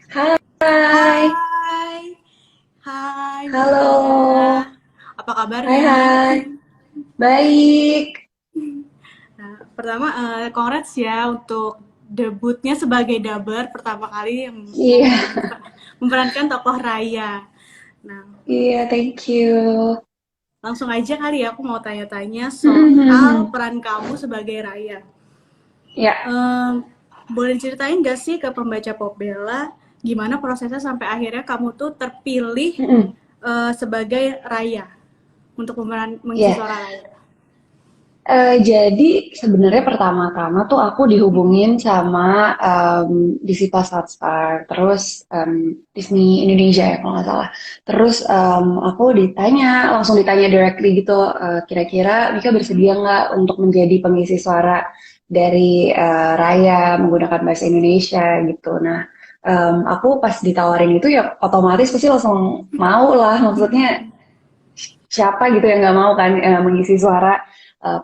Hai, Hai, hai Mbak. halo, Apa hai kabarnya? hai, baik. Nah, pertama, congrats ya untuk debutnya sebagai dubber pertama kali yang Iya, memerankan tokoh Raya. Nah, iya, thank you. langsung aja kali ya aku mau tanya-tanya soal Mhm. peran kamu sebagai Raya. Ya, Em, Boleh diceritain gak sih ke pembaca Popbella gimana prosesnya sampai akhirnya kamu tuh terpilih mhm. sebagai Raya untuk mengisi Ya. suara Raya? Jadi sebenarnya pertama-tama tuh aku dihubungin sama Disney Hotstar, terus Disney Indonesia ya kalau nggak salah. Terus aku langsung ditanya directly gitu, kira-kira Mika bersedia nggak untuk menjadi pengisi suara dari Raya menggunakan bahasa Indonesia gitu. Nah, aku pas ditawarin itu ya otomatis pasti langsung mau lah, maksudnya siapa gitu yang nggak mau kan mengisi suara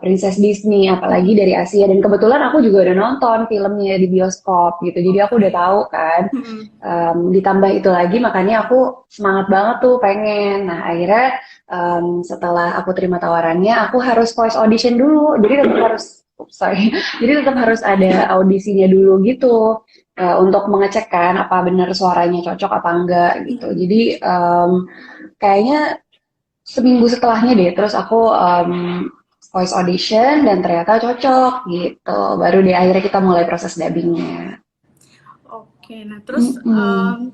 Princess Disney apalagi dari Asia, dan kebetulan aku juga udah nonton filmnya di bioskop gitu, jadi aku udah Oke. tahu kan. Ditambah itu lagi makanya aku semangat banget tuh pengen. Nah akhirnya setelah aku terima tawarannya aku harus voice audition dulu, jadi tetap harus oops, sorry jadi tetap harus ada audisinya dulu gitu, untuk mengecek kan apa benar suaranya cocok apa enggak gitu. Jadi kayaknya seminggu setelahnya deh, terus aku voice audition dan ternyata cocok gitu. Baru deh akhirnya kita mulai proses dubbingnya. Oke, nah terus Mm-mm.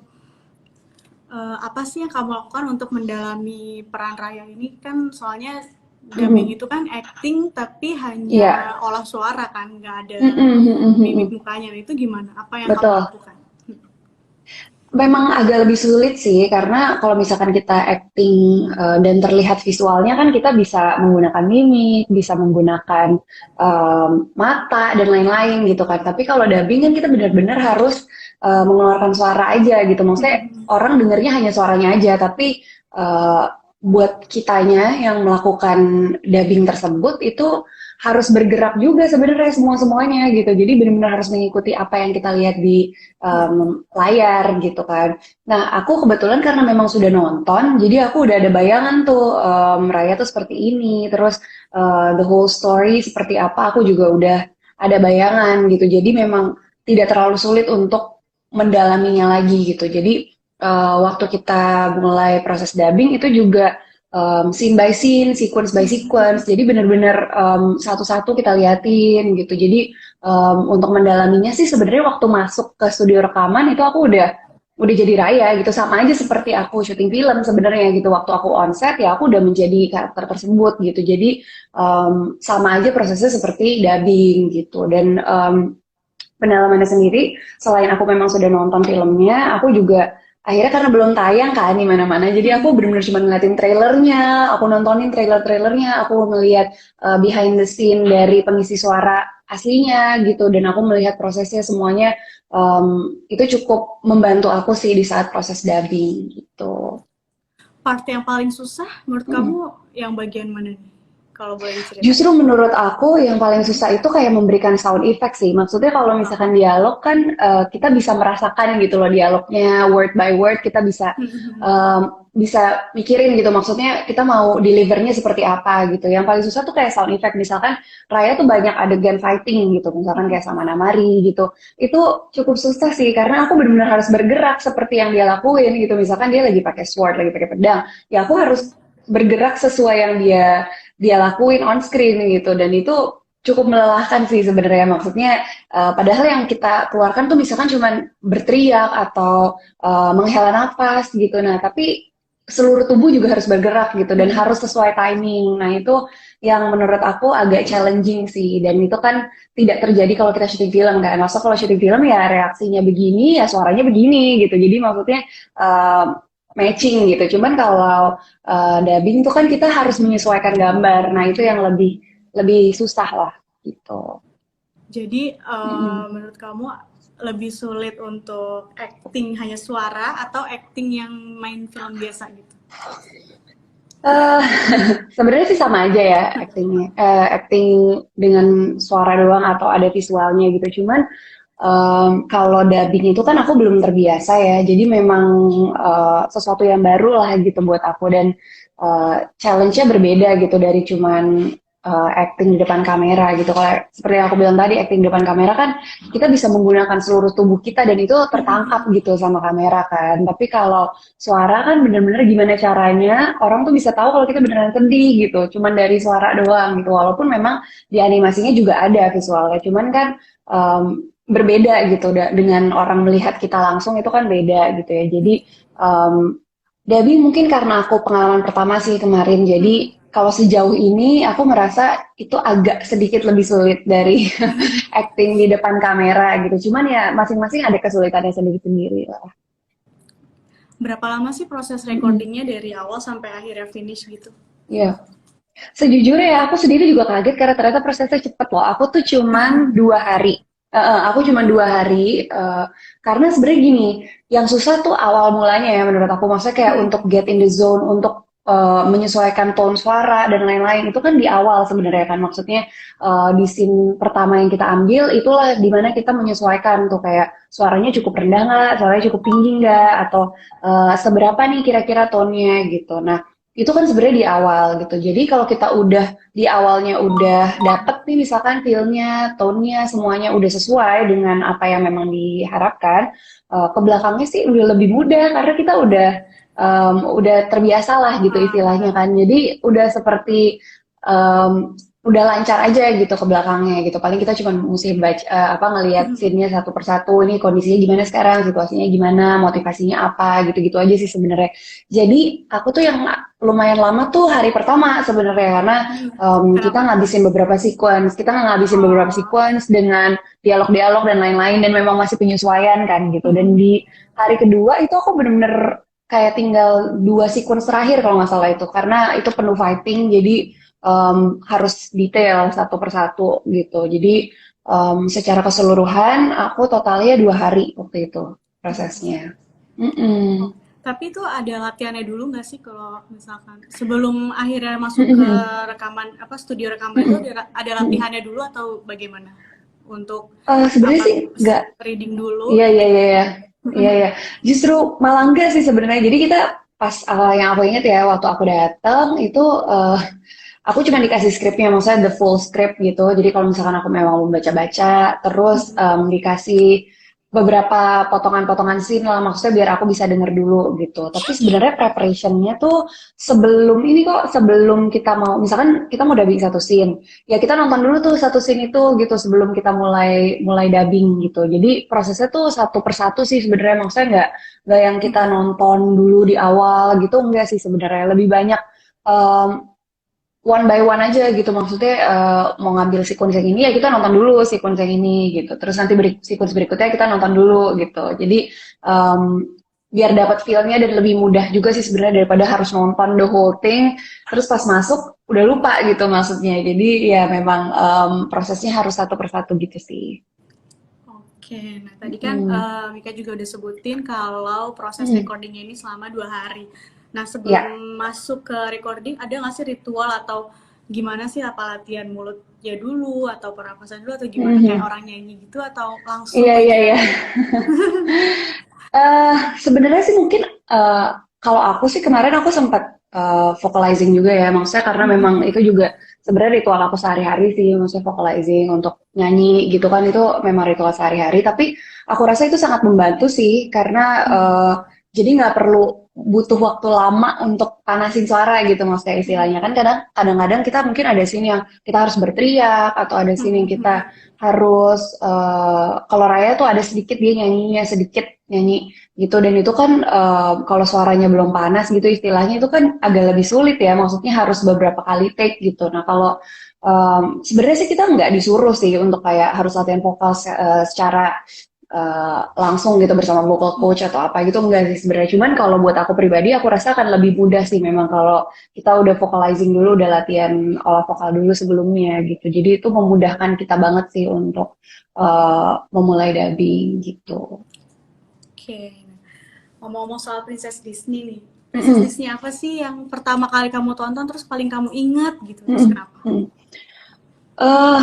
apa sih yang kamu lakukan untuk mendalami peran Raya ini? Kan soalnya dubbing Mm-mm. itu kan acting tapi Iya. hanya olah suara kan, nggak ada Mm-mm, mm-mm, mimik mm-mm. mukanya. Nah, itu gimana? Apa yang kamu Betul. lakukan? Memang agak lebih sulit sih, karena kalau misalkan kita acting dan terlihat visualnya kan kita bisa menggunakan mimik, bisa menggunakan mata dan lain-lain gitu kan. Tapi kalau dubbing kan kita benar-benar harus mengeluarkan suara aja gitu. Maksudnya orang dengernya hanya suaranya aja, tapi eh, buat kitanya yang melakukan dubbing tersebut itu harus bergerak juga sebenarnya semua-semuanya gitu. Jadi benar-benar harus mengikuti apa yang kita lihat di layar gitu kan. Nah, aku kebetulan karena memang sudah nonton, jadi aku udah ada bayangan tuh Raya tuh seperti ini, terus the whole story seperti apa, aku juga udah ada bayangan gitu. Jadi memang tidak terlalu sulit untuk mendalaminya lagi gitu. Jadi waktu kita mulai proses dubbing itu juga scene by scene, sequence by sequence. Jadi benar-benar satu-satu kita liatin gitu. Jadi untuk mendalaminya sih sebenarnya waktu masuk ke studio rekaman itu aku udah jadi Raya gitu, sama aja seperti aku syuting film sebenarnya gitu. Waktu aku on set ya aku udah menjadi karakter tersebut gitu. Jadi sama aja prosesnya seperti dubbing gitu. Dan pendalamannya sendiri, selain aku memang sudah nonton filmnya, aku juga akhirnya karena belum tayang kan di mana-mana, jadi aku benar-benar cuma ngeliatin trailernya, aku nontonin trailernya, aku melihat behind the scene dari pengisi suara aslinya gitu, dan aku melihat prosesnya semuanya. Itu cukup membantu aku sih di saat proses dubbing gitu. Part yang paling susah menurut kamu Mm. yang bagian mana nih? Kalau boleh diceritain. Justru menurut aku yang paling susah itu kayak memberikan sound effect sih. Maksudnya kalau misalkan Oh. dialog kan kita bisa merasakan gitu loh dialognya word by word, kita bisa mikirin gitu. Maksudnya kita mau delivernya seperti apa gitu. Yang paling susah tuh kayak sound effect. Misalkan Raya tuh banyak adegan fighting gitu. Misalkan kayak sama Namari gitu. Itu cukup susah sih karena aku benar-benar harus bergerak seperti yang dia lakuin gitu. Misalkan dia lagi pakai sword, lagi pakai pedang, ya aku harus bergerak sesuai yang dia lakuin on screen gitu, dan itu cukup melelahkan sih sebenarnya. Maksudnya padahal yang kita keluarkan tuh misalkan cuman berteriak atau menghela nafas gitu, nah tapi seluruh tubuh juga harus bergerak gitu dan harus sesuai timing. Nah itu yang menurut aku agak challenging sih, dan itu kan tidak terjadi kalau kita syuting film kan. Masa kalau syuting film ya reaksinya begini ya suaranya begini gitu, jadi maksudnya uh, matching gitu. Cuman kalau dubbing itu kan kita harus menyesuaikan gambar. Nah, itu yang lebih lebih susah lah gitu. Jadi Mm-mm. menurut kamu lebih sulit untuk acting hanya suara atau acting yang main film biasa gitu? Eh, sebenarnya sih sama aja ya actingnya. Acting dengan suara doang atau ada visualnya gitu. Cuman Kalau dubbing itu kan aku belum terbiasa ya, jadi memang sesuatu yang baru lah gitu buat aku dan challenge-nya berbeda gitu dari cuman acting di depan kamera gitu. Kalau seperti yang aku bilang tadi, acting di depan kamera kan kita bisa menggunakan seluruh tubuh kita dan itu tertangkap gitu sama kamera kan. Tapi kalau suara kan bener-bener gimana caranya orang tuh bisa tahu kalau kita beneran sedih gitu, cuman dari suara doang gitu. Walaupun memang di animasinya juga ada visualnya, cuman kan berbeda gitu dengan orang melihat kita langsung itu kan beda gitu ya. Jadi dubbing mungkin karena aku pengalaman pertama sih kemarin. Jadi kalau sejauh ini aku merasa itu agak sedikit lebih sulit dari acting di depan kamera gitu. Cuman ya masing-masing ada kesulitannya sendiri-sendiri lah. Berapa lama sih proses Mm-mm. recordingnya dari awal sampai akhirnya finish gitu? Iya. Sejujurnya ya aku sendiri juga kaget karena ternyata prosesnya cepet loh. Aku tuh cuman 2 hari. Aku cuman 2 hari karena sebenarnya gini, yang susah tuh awal mulanya ya menurut aku. Maksudnya kayak untuk get in the zone, untuk menyesuaikan tone suara dan lain-lain itu kan di awal sebenarnya kan. Maksudnya di scene pertama yang kita ambil itulah dimana kita menyesuaikan tuh kayak suaranya cukup rendah nggak, suaranya cukup tinggi nggak, atau seberapa nih kira-kira tone-nya gitu. Nah itu kan sebenarnya di awal gitu. Jadi kalau kita udah di awalnya udah dapet nih misalkan feel-nya, tone-nya, semuanya udah sesuai dengan apa yang memang diharapkan, ke belakangnya sih udah lebih mudah karena kita udah terbiasa lah gitu istilahnya kan. Jadi udah seperti udah lancar aja gitu ke belakangnya gitu. Paling kita cuma mesti baca apa ngelihat scene-nya satu persatu. Ini kondisinya gimana sekarang, situasinya gimana, motivasinya apa gitu-gitu aja sih sebenarnya. Jadi aku tuh yang lumayan lama tuh hari pertama sebenarnya karena kita Kenapa? ngabisin beberapa sequence, kita ngabisin beberapa Oh, sequence dengan dialog-dialog dan lain-lain dan memang masih penyesuaian kan gitu. Dan di hari kedua itu aku bener-bener kayak tinggal 2 sequence terakhir kalau nggak salah itu karena itu penuh fighting jadi harus detail satu persatu gitu. Jadi secara keseluruhan aku totalnya 2 hari waktu itu prosesnya. oh. Mm-mm. Tapi itu ada latihannya dulu nggak sih kalau misalkan sebelum akhirnya masuk ke Mm-mm. rekaman apa studio rekaman itu Mm-mm. ada Mm-mm. latihannya dulu atau bagaimana? Untuk Sebenarnya apa sih nggak. reading dulu? Iya, iya, iya, iya. Iya, iya. Justru malah enggak sih sebenarnya. Jadi kita pas yang aku ingat ya waktu aku datang itu aku cuma dikasih skripnya, maksudnya the full script gitu. Jadi kalau misalkan aku memang mau baca-baca, terus dikasih beberapa potongan-potongan scene lah, maksudnya biar aku bisa denger dulu gitu. Tapi sebenarnya preparationnya tuh sebelum ini kok, sebelum kita mau, misalkan kita mau dubbing satu scene, ya kita nonton dulu tuh satu scene itu gitu sebelum kita mulai mulai dubbing gitu. Jadi prosesnya tuh satu persatu sih sebenarnya, maksudnya nggak yang kita nonton dulu di awal gitu, enggak sih sebenarnya. Lebih banyak em, one by one aja gitu maksudnya mau ngambil sequence yang ini ya kita nonton dulu sequence yang ini gitu terus nanti sequence berikutnya kita nonton dulu gitu jadi em, biar dapat feel-nya dan lebih mudah juga sih sebenarnya daripada harus nonton the whole thing terus pas masuk udah lupa gitu maksudnya jadi ya memang prosesnya harus satu persatu gitu sih. Oke, nah tadi kan Mm. Mika juga udah sebutin kalau proses Mm. recordingnya ini selama 2 hari. Nah Ya. sebelum masuk ke recording ada nggak sih ritual atau gimana sih apa latihan mulutnya dulu atau pernapasan dulu atau gimana kayak Mhm. orang nyanyi gitu atau langsung Iya, iya, iya. aja? Sebenarnya sih mungkin kalau aku sih kemarin aku sempat vocalizing juga ya, maksudnya karena memang itu juga sebenarnya ritual aku sehari-hari sih, maksudnya vocalizing untuk nyanyi gitu kan itu memang ritual sehari-hari. Tapi aku rasa itu sangat membantu sih karena jadi nggak perlu butuh waktu lama untuk panasin suara gitu maksudnya istilahnya kan kadang-kadang kita mungkin ada scene yang kita harus berteriak atau ada scene yang kita harus kalau Raya tuh ada sedikit dia nyanyinya sedikit nyanyi gitu dan itu kan kalau suaranya belum panas gitu istilahnya itu kan agak lebih sulit ya maksudnya harus beberapa kali take gitu nah kalau sebenarnya sih kita nggak disuruh sih untuk kayak harus latihan vokal secara langsung gitu bersama vocal coach atau apa gitu enggak sih sebenarnya cuman kalau buat aku pribadi aku rasa akan lebih mudah sih memang kalau kita udah vocalizing dulu udah latihan olah vokal dulu sebelumnya gitu jadi itu memudahkan kita banget sih untuk memulai dubbing gitu. Oke, ngomong-ngomong soal Princess Disney nih. Princess Mm-mm. Disney apa sih yang pertama kali kamu tonton terus paling kamu ingat gitu? Terus Mm-mm. kenapa? Mm-mm. Eh,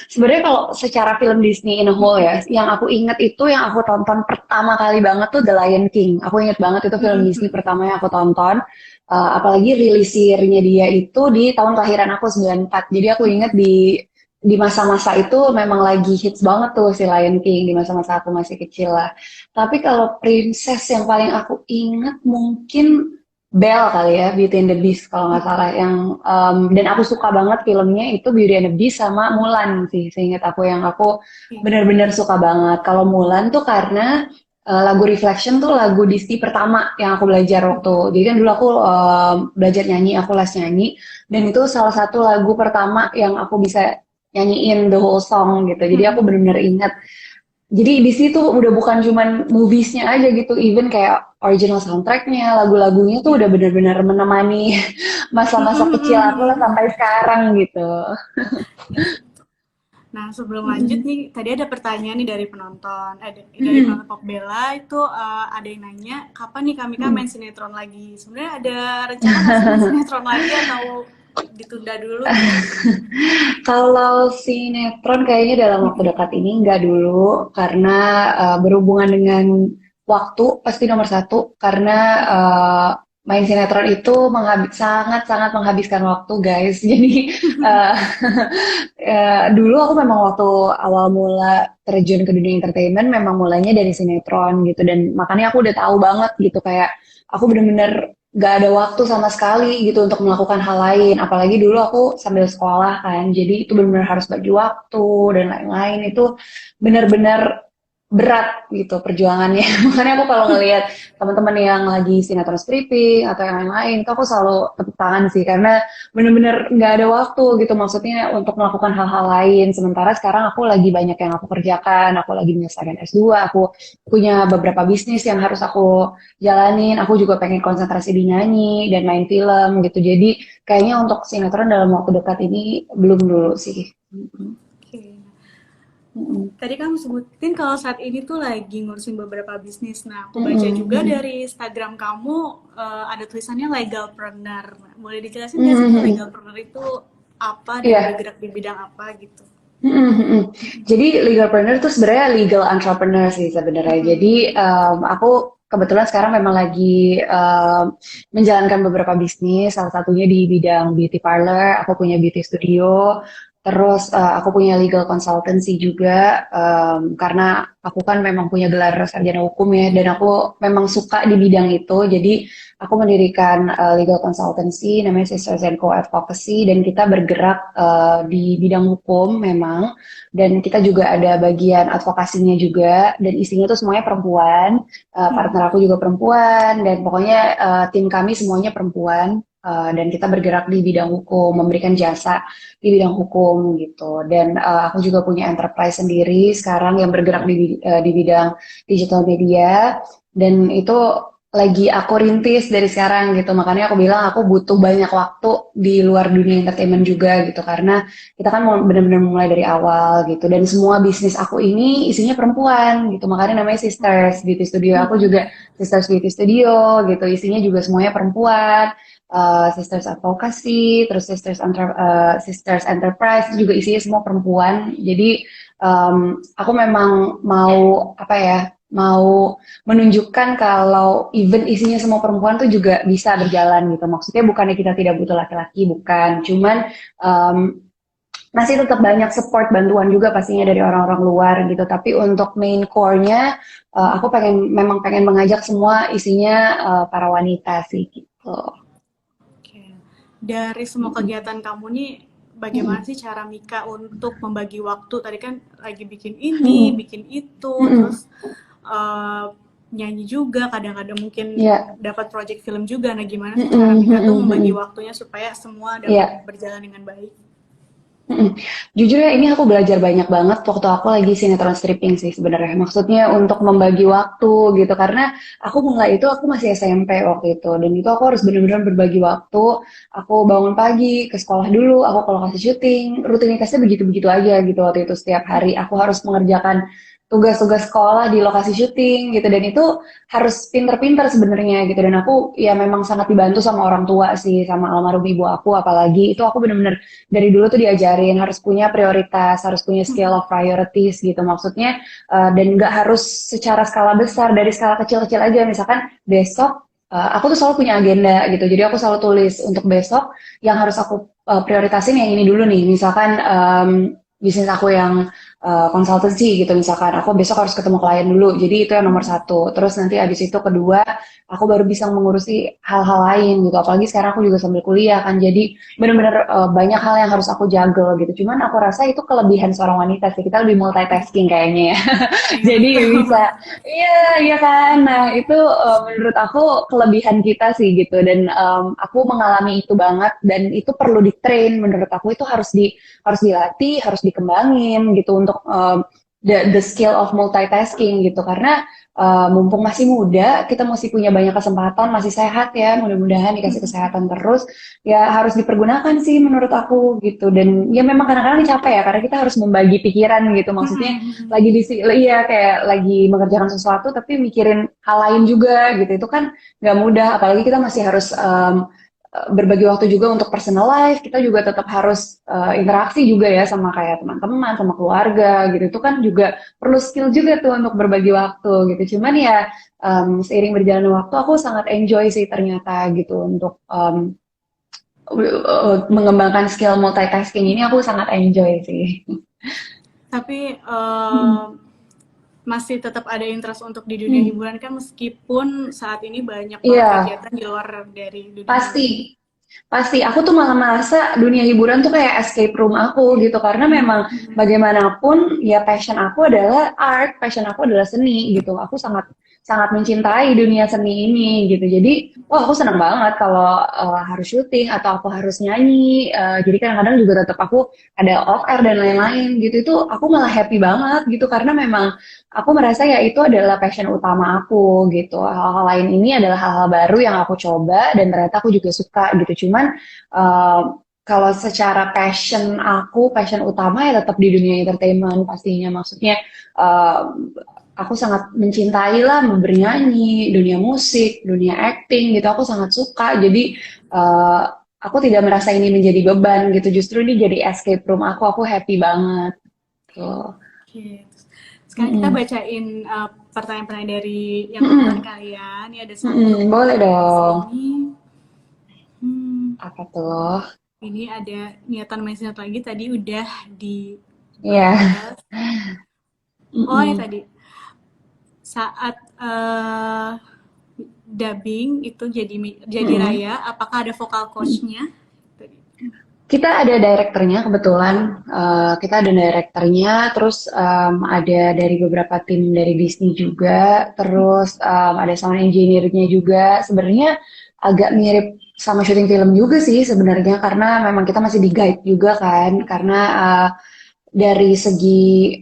sebenarnya kalau secara film Disney in a whole ya, yang aku inget itu yang aku tonton pertama kali banget tuh The Lion King. Aku inget banget itu film Disney pertama yang aku tonton. Apalagi rilis year-nya dia itu di tahun kelahiran aku 94. Jadi aku inget di masa-masa itu memang lagi hits banget tuh si Lion King di masa-masa aku masih kecil lah. Tapi kalau princess yang paling aku inget mungkin Belle kali ya, Beauty and the Beast kalau nggak salah. Yang dan aku suka banget filmnya itu Beauty and the Beast sama Mulan sih, seingat aku yang aku benar-benar suka banget. Kalau Mulan tuh karena lagu Reflection tuh lagu Disney pertama yang aku belajar waktu. Jadi kan dulu aku belajar nyanyi, aku les nyanyi, dan itu salah satu lagu pertama yang aku bisa nyanyiin the whole song gitu. Jadi aku benar-benar ingat jadi di situ udah bukan cuman moviesnya aja gitu, even kayak original soundtracknya, lagu-lagunya tuh udah bener-bener menemani masa-masa kecil aku lah sampai sekarang gitu. Nah, sebelum lanjut nih, tadi ada pertanyaan nih dari penonton, dari penonton Pop Bella itu ada yang nanya, kapan nih kami kan main sinetron lagi? Sebenarnya ada rencana nggak sih main sinetron lagi atau ditunda dulu gitu? Kalau sinetron kayaknya dalam waktu dekat ini nggak dulu, karena berhubungan dengan waktu pasti nomor satu, karena main sinetron itu sangat-sangat menghabiskan waktu guys. Jadi uh, dulu aku memang waktu awal mula terjun ke dunia entertainment memang mulainya dari sinetron gitu, dan makanya aku udah tahu banget gitu kayak aku bener-bener gak ada waktu sama sekali gitu untuk melakukan hal lain. Apalagi dulu aku sambil sekolah kan, jadi itu benar-benar harus bagi waktu dan lain-lain. Itu benar-benar berat gitu perjuangannya. Makanya aku kalau ngelihat teman-teman yang lagi sinetron stripping atau yang lain-lain, itu aku selalu tepuk tangan sih karena benar-benar nggak ada waktu gitu maksudnya untuk melakukan hal-hal lain. Sementara sekarang aku lagi banyak yang aku kerjakan, aku lagi menyelesaikan S2, aku punya beberapa bisnis yang harus aku jalanin. Aku juga pengen konsentrasi di nyanyi dan main film gitu. Jadi kayaknya untuk sinetron dalam waktu dekat ini belum dulu sih. Oke. Tadi kamu sebutin kalau saat ini tuh lagi ngurusin beberapa bisnis. Nah, aku baca juga dari Instagram kamu ada tulisannya legalpreneur. Nah, boleh dijelasin nggak sih tuh legalpreneur itu apa dan Iya. bergerak di bidang apa gitu? Jadi legalpreneur itu sebenarnya legal entrepreneur sih sebenarnya. Jadi aku kebetulan sekarang memang lagi menjalankan beberapa bisnis. Salah satunya di bidang beauty parlor. Aku punya beauty studio. Terus aku punya legal consultancy juga karena aku kan memang punya gelar sarjana hukum ya, dan aku memang suka di bidang itu. Jadi aku mendirikan legal consultancy namanya Sisters and Co Advocacy, dan kita bergerak di bidang hukum memang, dan kita juga ada bagian advokasinya juga, dan isinya tuh semuanya perempuan. Partner aku juga perempuan, dan pokoknya tim kami semuanya perempuan. Dan kita bergerak di bidang hukum, memberikan jasa di bidang hukum gitu. Dan aku juga punya enterprise sendiri sekarang yang bergerak di bidang digital media, dan itu lagi aku rintis dari sekarang gitu. Makanya aku bilang aku butuh banyak waktu di luar dunia entertainment juga gitu, karena kita kan mau benar-benar mulai dari awal gitu, dan semua bisnis aku ini isinya perempuan gitu. Makanya namanya Sisters Beauty Studio. Aku juga Sisters Beauty Studio gitu, isinya juga semuanya perempuan. Sisters Advocacy, terus Sisters Enterprise itu juga isinya semua perempuan. Jadi aku memang mau apa ya, mau menunjukkan kalau event isinya semua perempuan tuh juga bisa berjalan gitu. Maksudnya bukannya kita tidak butuh laki-laki, bukan. Cuman masih tetap banyak support bantuan juga pastinya dari orang-orang luar gitu. Tapi untuk main core-nya, aku memang pengen mengajak semua isinya para wanita sih gitu. Oke. Dari semua kegiatan kamu nih, bagaimana sih cara Mika untuk membagi waktu? Tadi kan lagi bikin ini, bikin itu, terus nyanyi juga, kadang-kadang mungkin Ya, dapat project film juga. Nah, gimana sih cara Mika tuh membagi waktunya supaya semua dapat ya. berjalan dengan baik? Jujur ya, ini aku belajar banyak banget waktu aku lagi sinetron stripping sih sebenarnya. Maksudnya untuk membagi waktu gitu, karena aku mulai itu aku masih SMP waktu itu, dan itu aku harus benar-benar berbagi waktu. Aku bangun pagi ke sekolah dulu, aku ke lokasi syuting, rutinitasnya begitu-begitu aja gitu waktu itu. Setiap hari aku harus mengerjakan tugas-tugas sekolah di lokasi syuting gitu, dan itu harus pinter-pinter sebenarnya gitu. Dan aku ya memang sangat dibantu sama orang tua sih, sama almarhum ibu aku, apalagi itu aku bener-bener dari dulu tuh diajarin harus punya prioritas, harus punya scale of priorities gitu, maksudnya dan nggak harus secara skala besar, dari skala kecil-kecil aja. Misalkan besok aku tuh selalu punya agenda gitu, jadi aku selalu tulis untuk besok yang harus aku prioritasin yang ini dulu nih. Misalkan bisnis aku yang konsultansi gitu, misalkan aku besok harus ketemu klien dulu, jadi itu yang nomor satu. Terus nanti abis itu kedua, aku baru bisa mengurusi hal-hal lain gitu. Apalagi sekarang aku juga sambil kuliah kan, jadi benar-benar banyak hal yang harus aku juggle gitu. Cuman aku rasa itu kelebihan seorang wanita sih, kita lebih multitasking kayaknya ya. Iya Jadi betul. bisa, iya, iya kan. Nah, itu menurut aku kelebihan kita sih gitu. Dan aku mengalami itu banget, dan itu perlu di-train. Menurut aku itu harus dilatih, harus dikembangin gitu untuk the skill of multitasking gitu. Karena mumpung masih muda, kita masih punya banyak kesempatan, masih sehat ya. Mudah-mudahan dikasih kesehatan terus. Ya harus dipergunakan sih menurut aku gitu. Dan ya memang kadang-kadang capek ya, karena kita harus membagi pikiran gitu. Maksudnya lagi di iya kayak lagi mengerjakan sesuatu tapi mikirin hal lain juga gitu, itu kan nggak mudah, apalagi kita masih harus berbagi waktu juga untuk personal life, kita juga tetap harus interaksi juga ya sama kayak teman-teman, sama keluarga gitu, itu kan juga perlu skill juga tuh untuk berbagi waktu gitu. Cuman ya seiring berjalannya waktu aku sangat enjoy sih ternyata gitu untuk mengembangkan skill multitasking ini, aku sangat enjoy sih. Tapi masih tetap ada interest untuk di dunia Hmm. hiburan kan, meskipun saat ini banyak banget Iya, kegiatan di luar dari dunia hiburan. pasti. Pasti, aku tuh malah merasa dunia hiburan tuh kayak escape room aku gitu, karena memang bagaimanapun ya passion aku adalah art, passion aku adalah seni gitu. Aku sangat sangat mencintai dunia seni ini gitu. Jadi, wah aku senang banget kalau harus syuting atau aku harus nyanyi. Jadi kadang-kadang juga tetap aku ada off air dan lain-lain gitu. Itu aku malah happy banget gitu, karena memang aku merasa ya itu adalah passion utama aku gitu. Hal-hal lain ini adalah hal-hal baru yang aku coba dan ternyata aku juga suka gitu. Cuman uh, kalau secara passion utama ya tetap di dunia entertainment pastinya. Maksudnya uh, aku sangat mencintai lah bernyanyi, dunia musik, dunia acting gitu. Aku sangat suka. Jadi aku tidak merasa ini menjadi beban gitu. Justru ini jadi escape room aku. Aku happy banget. Tuh. Oke. Sekarang kita Mm-mm. bacain pertanyaan-pertanyaan dari yang nonton Mm-mm. kalian. Ini ada satu Mm-mm, boleh di dong. sini. Hmm, Apa tuh? ini ada niatan mindset lagi, tadi udah Iya. dibahas. Oh, ini Mm-mm. tadi saat dubbing itu jadi Mm-mm. Raya, apakah ada vokal coachnya? Tadi. Kita ada direkturnya kebetulan. Kita ada direkturnya, terus ada dari beberapa tim dari Disney juga, terus ada sound engineer-nya juga. Sebenarnya agak mirip sama syuting film juga sih sebenarnya, karena memang kita masih di guide juga kan, karena dari segi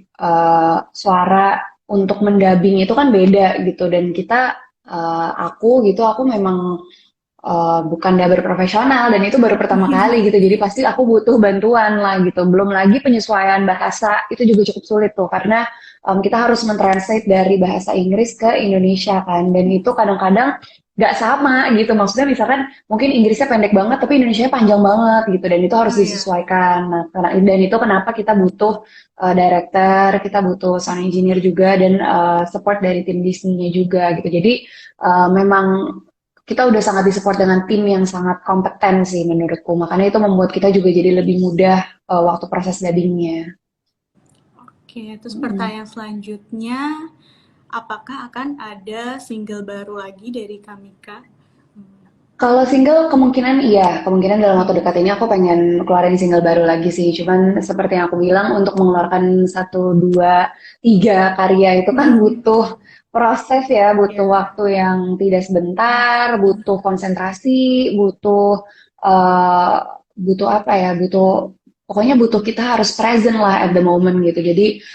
suara untuk mendubbing itu kan beda gitu, dan kita aku memang bukan dubber profesional dan itu baru pertama kali gitu, jadi pasti aku butuh bantuan lah gitu. Belum lagi penyesuaian bahasa itu juga cukup sulit tuh, karena kita harus mentranslate dari bahasa Inggris ke Indonesia kan, dan itu kadang-kadang nggak sama gitu. Maksudnya misalkan mungkin Inggrisnya pendek banget tapi Indonesia panjang banget gitu, dan itu harus Oh ya, disesuaikan. Nah, dan itu kenapa kita butuh director, kita butuh sound engineer juga, dan support dari tim Disney-nya juga gitu. Jadi memang kita udah sangat disupport dengan tim yang sangat kompeten sih menurutku. Makanya itu membuat kita juga jadi lebih mudah waktu proses dubbingnya. oke. Terus Mm-mm. pertanyaan selanjutnya, apakah akan ada single baru lagi dari Kamika? Kalau single kemungkinan iya, kemungkinan dalam waktu dekat ini aku pengen keluarin single baru lagi sih. Cuman seperti yang aku bilang, untuk mengeluarkan satu, dua, tiga karya itu kan butuh proses ya, butuh Ya, waktu yang tidak sebentar, butuh konsentrasi, uh, butuh apa ya, pokoknya butuh kita harus present lah at the moment gitu. Jadi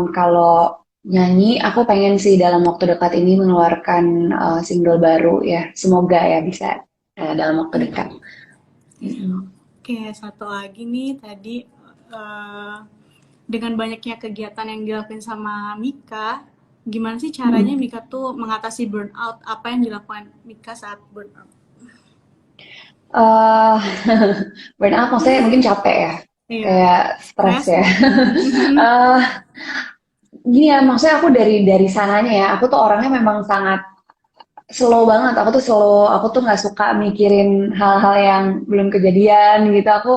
kalau nyanyi, aku pengen sih dalam waktu dekat ini mengeluarkan single baru ya. Semoga ya bisa dalam waktu dekat. Mm-mm. oke. Satu lagi nih tadi, eh, dengan banyaknya kegiatan yang dilakuin sama Mika, gimana sih caranya Mm-mm. Mika tuh mengatasi burnout? Apa yang dilakukan Mika saat burnout? Eh, Burnout maksudnya mungkin capek ya, Iya, kayak stres stres ya. mungkin. Eh, Gini ya, maksudnya aku dari sananya ya, aku tuh orangnya memang sangat slow banget. Aku tuh slow, aku tuh nggak suka mikirin hal-hal yang belum kejadian gitu. Aku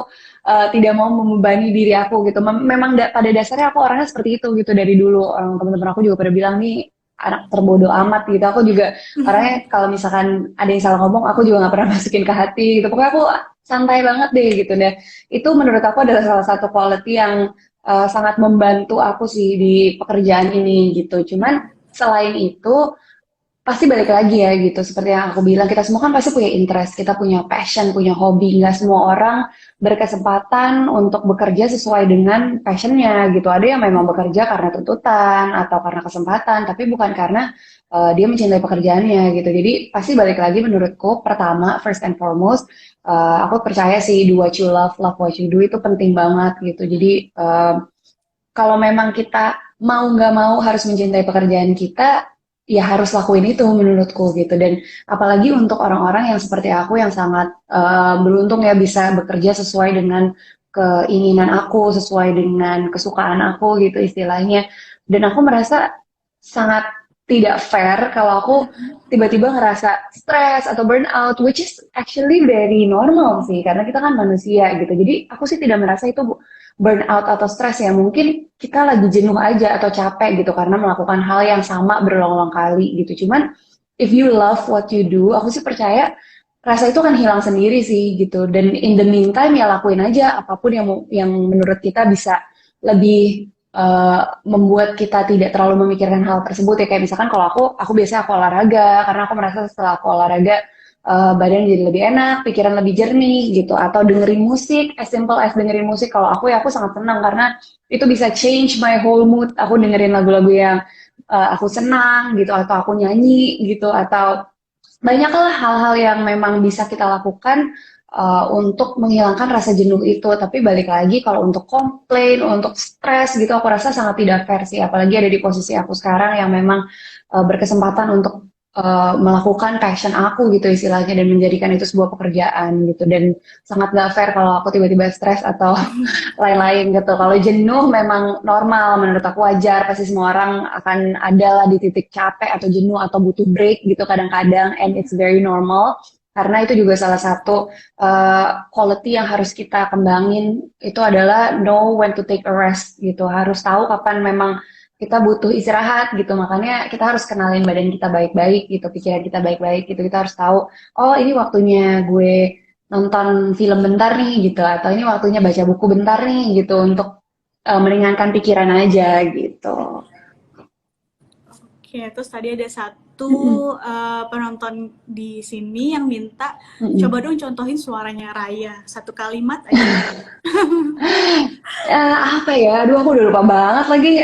tidak mau membebani diri aku gitu. Memang pada dasarnya aku orangnya seperti itu gitu dari dulu. Orang teman-teman aku juga pada bilang nih anak terbodoh amat gitu. Aku juga orangnya kalau misalkan ada yang salah ngomong, aku juga nggak pernah masukin ke hati gitu. Pokoknya aku santai banget deh gitu deh. Itu menurut aku adalah salah satu quality yang sangat membantu aku sih di pekerjaan ini gitu. Cuman selain itu pasti balik lagi ya gitu, seperti yang aku bilang, kita semua kan pasti punya interest, kita punya passion, punya hobi. Nggak semua orang berkesempatan untuk bekerja sesuai dengan passionnya gitu. Ada yang memang bekerja karena tuntutan atau karena kesempatan, tapi bukan karena dia mencintai pekerjaannya gitu. Jadi pasti balik lagi menurutku, pertama, first and foremost, aku percaya sih do what you love, love what you do itu penting banget gitu. Jadi kalau memang kita mau nggak mau harus mencintai pekerjaan kita, ya harus lakuin itu menurutku gitu. Dan apalagi untuk orang-orang yang seperti aku yang sangat beruntung ya bisa bekerja sesuai dengan keinginan aku, sesuai dengan kesukaan aku gitu istilahnya. Dan aku merasa sangat tidak fair kalau aku tiba-tiba ngerasa stres atau burnout, which is actually very normal sih, karena kita kan manusia gitu. Jadi aku sih tidak merasa itu burnout atau stres ya, mungkin kita lagi jenuh aja atau capek gitu karena melakukan hal yang sama berulang-ulang kali gitu. Cuman if you love what you do, aku sih percaya rasa itu kan hilang sendiri sih gitu. Dan in the meantime ya lakuin aja apapun yang menurut kita bisa lebih membuat kita tidak terlalu memikirkan hal tersebut ya. Kayak misalkan kalau aku biasanya aku olahraga karena aku merasa setelah aku olahraga badan jadi lebih enak, pikiran lebih jernih gitu. Atau dengerin musik, as simple as dengerin musik. Kalau aku ya aku sangat senang karena itu bisa change my whole mood. Aku dengerin lagu-lagu yang aku senang gitu, atau aku nyanyi gitu, atau banyaklah hal-hal yang memang bisa kita lakukan untuk menghilangkan rasa jenuh itu. Tapi balik lagi kalau untuk komplain, untuk stres gitu, aku rasa sangat tidak fair sih. Apalagi ada di posisi aku sekarang yang memang berkesempatan untuk melakukan passion aku gitu istilahnya dan menjadikan itu sebuah pekerjaan gitu. Dan sangat gak fair kalau aku tiba-tiba stres atau lain-lain gitu. Kalau jenuh memang normal, menurut aku wajar. Pasti semua orang akan ada lah di titik capek atau jenuh atau butuh break gitu kadang-kadang, and it's very normal. Karena itu juga salah satu quality yang harus kita kembangin, itu adalah know when to take a rest gitu. Harus tahu kapan memang kita butuh istirahat gitu. Makanya kita harus kenalin badan kita baik-baik gitu, pikiran kita baik-baik gitu. Kita harus tahu, oh ini waktunya gue nonton film bentar nih gitu, atau ini waktunya baca buku bentar nih gitu untuk meringankan pikiran aja gitu. Oke, terus tadi ada satu Mm-mm. penonton di sini yang minta coba Mm-mm. dong contohin suaranya Raya, satu kalimat aja. Apa ya? Aduh, aku udah lupa banget lagi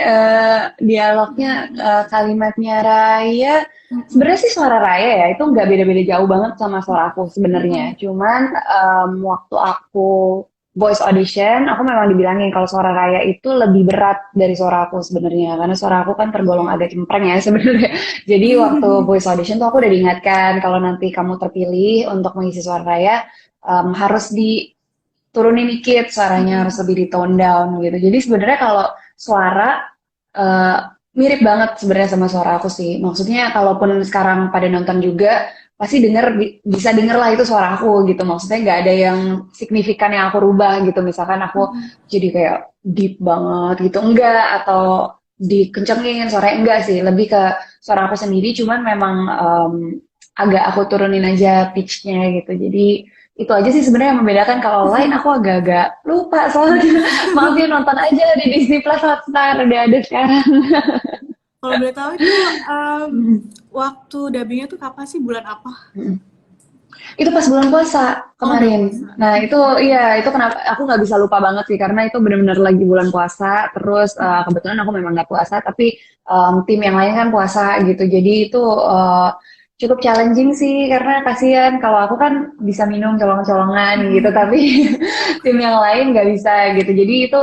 dialognya, kalimatnya Raya. Sebenarnya sih suara Raya ya, itu nggak beda-beda jauh banget sama suara aku sebenarnya. Cuman waktu aku voice audition, aku memang dibilangin kalau suara Raya itu lebih berat dari suara aku sebenarnya. Karena suara aku kan tergolong Oke. agak cempreng ya sebenarnya. Jadi waktu voice audition tuh aku udah diingatkan kalau nanti kamu terpilih untuk mengisi suara Raya, harus turunin dikit suaranya, harus lebih di tone down gitu. Jadi sebenarnya kalau suara eh, mirip banget sebenarnya sama suara aku sih. Maksudnya kalaupun sekarang pada nonton juga pasti bisa denger lah itu suara aku gitu. Maksudnya nggak ada yang signifikan yang aku rubah gitu. Misalkan aku jadi kayak deep banget gitu, enggak, atau dikencengin suaranya, enggak sih. Lebih ke suara aku sendiri, cuman memang agak aku turunin aja pitch-nya gitu. Jadi itu aja sih sebenarnya yang membedakan. Kalau lain aku agak-agak lupa soalnya. Maaf ya, nonton aja di Disney Plus Hotstar, udah ada sekarang. Kalau boleh tahu itu waktu dubbingnya tuh kapan sih, bulan apa? Itu pas bulan puasa Oh, udah kemarin. puasa. Nah itu iya, itu kenapa aku nggak bisa lupa banget sih, karena itu benar-benar lagi bulan puasa. Terus kebetulan aku memang nggak puasa, tapi tim yang lain kan puasa gitu. Jadi itu cukup challenging sih karena kasihan kalau aku kan bisa minum colong-colongan gitu Mm-mm. tapi tim yang lain nggak bisa gitu jadi itu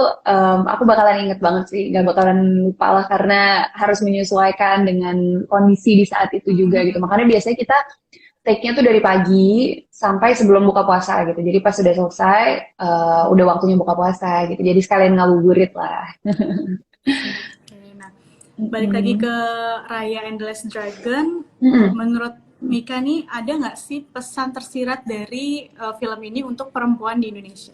aku bakalan inget banget sih nggak bakalan lupa lah karena harus menyesuaikan dengan kondisi di saat itu juga gitu Mm-mm. makanya biasanya kita take-nya tuh dari pagi sampai sebelum buka puasa gitu jadi pas sudah selesai udah waktunya buka puasa gitu jadi sekalian ngabuburit lah. Oke, nah balik lagi Mm-mm. ke Raya and the Last Dragon. Mm-mm. Menurut Mika nih, ada nggak sih pesan tersirat dari film ini untuk perempuan di Indonesia?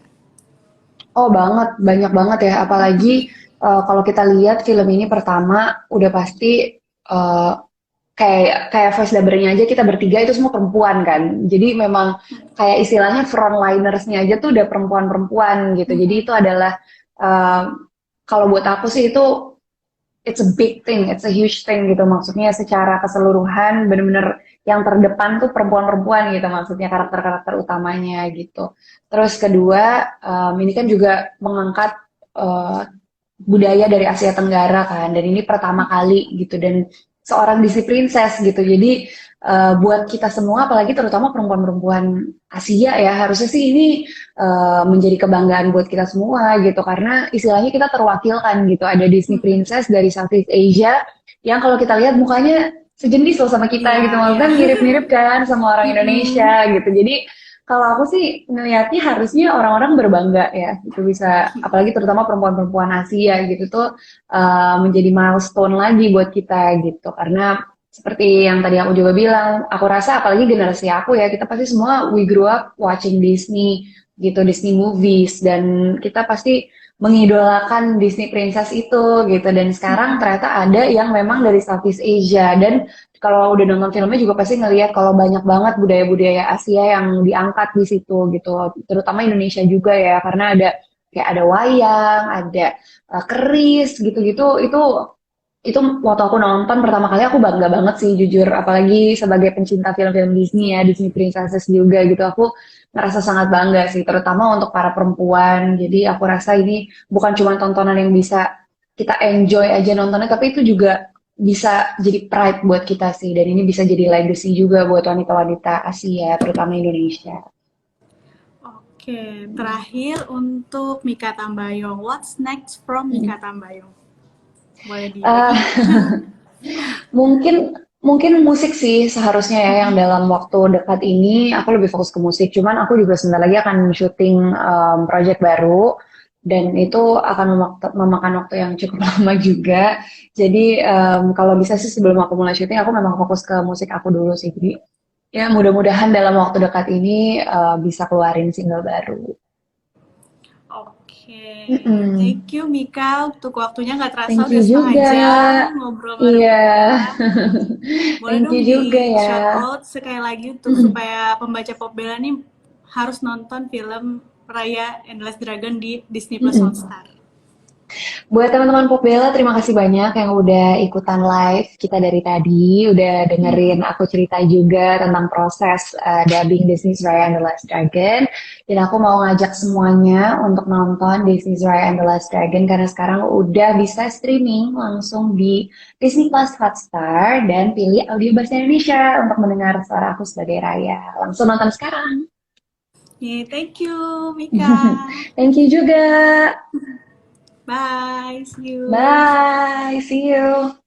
Oh banget, banyak banget ya. Apalagi kalau kita lihat film ini pertama, udah pasti eh, kayak kayak voice dubbernya aja kita bertiga itu semua perempuan kan. Jadi memang kayak istilahnya frontlinersnya aja tuh udah perempuan-perempuan gitu. Jadi Mm-mm. itu adalah eh, kalau buat aku sih itu it's a big thing, it's a huge thing gitu. Maksudnya secara keseluruhan bener-bener yang terdepan tuh perempuan-perempuan gitu maksudnya karakter-karakter utamanya gitu. Terus kedua, ini kan juga mengangkat eh, budaya dari Asia Tenggara kan dan ini pertama kali gitu dan seorang Disney Princess gitu jadi buat kita semua apalagi terutama perempuan-perempuan Asia ya harusnya sih ini menjadi kebanggaan buat kita semua gitu karena istilahnya kita terwakilkan gitu ada Disney Mm-mm. Princess dari Southeast Asia yang kalau kita lihat mukanya sejenis loh sama kita Iya, gitu iya. maksudnya mirip-mirip kan sama orang Mm-mm. Indonesia gitu jadi kalau aku sih ngelihatnya harusnya orang-orang berbangga ya, itu bisa apalagi terutama perempuan-perempuan Asia gitu tuh menjadi milestone lagi buat kita gitu. Karena seperti yang tadi aku juga bilang, aku rasa apalagi generasi aku ya, kita pasti semua we grew up watching Disney gitu, Disney movies dan kita pasti mengidolakan Disney Princess itu gitu dan sekarang Mm-mm. ternyata ada yang memang dari Southeast Asia dan kalau udah nonton filmnya juga pasti ngelihat kalau banyak banget budaya-budaya Asia yang diangkat di situ gitu, terutama Indonesia juga ya, karena ada kayak ada wayang, ada keris gitu-gitu, itu waktu aku nonton pertama kali aku bangga banget sih jujur, apalagi sebagai pencinta film-film Disney ya, Disney Princesses juga gitu, aku ngerasa sangat bangga sih, terutama untuk para perempuan. Jadi aku rasa ini bukan cuma tontonan yang bisa kita enjoy aja nontonnya, tapi itu juga bisa jadi pride buat kita sih, dan ini bisa jadi legacy juga buat wanita-wanita Asia, terutama Indonesia. Oke, terakhir untuk Mika Tambayong. What's next from Mika Tambayong? Boleh Eh, di... mungkin mungkin musik sih seharusnya ya yang dalam waktu dekat ini aku lebih fokus ke musik. Cuman aku juga sebentar lagi akan syuting project baru dan itu akan memakan waktu yang cukup lama juga. Jadi kalau bisa sih sebelum aku mulai syuting aku memang fokus ke musik aku dulu sih. Jadi ya mudah-mudahan dalam waktu dekat ini bisa keluarin single baru. Oke, Mm-mm. thank you Mika untuk waktunya nggak terasa Thank udah you setengah juga. jam ngobrol bareng Iya. Mika. Boleh Thank dong you juga di ya. shout out sekali lagi untuk supaya pembaca Pop Bella nih harus nonton film Raya and the Last Dragon di Disney Plus Mm-mm. Hotstar. Buat teman-teman Popbella, terima kasih banyak yang udah ikutan live kita dari tadi, udah dengerin aku cerita juga tentang proses dubbing Disney's Raya and the Last Dragon. Dan aku mau ngajak semuanya untuk nonton Disney's Raya and the Last Dragon karena sekarang udah bisa streaming langsung di Disney Plus Hotstar dan pilih audio bahasa Indonesia untuk mendengar suara aku sebagai Raya. Langsung nonton sekarang. Yeah, thank you Mika. Thank you juga. Bye, see you. Bye. See you.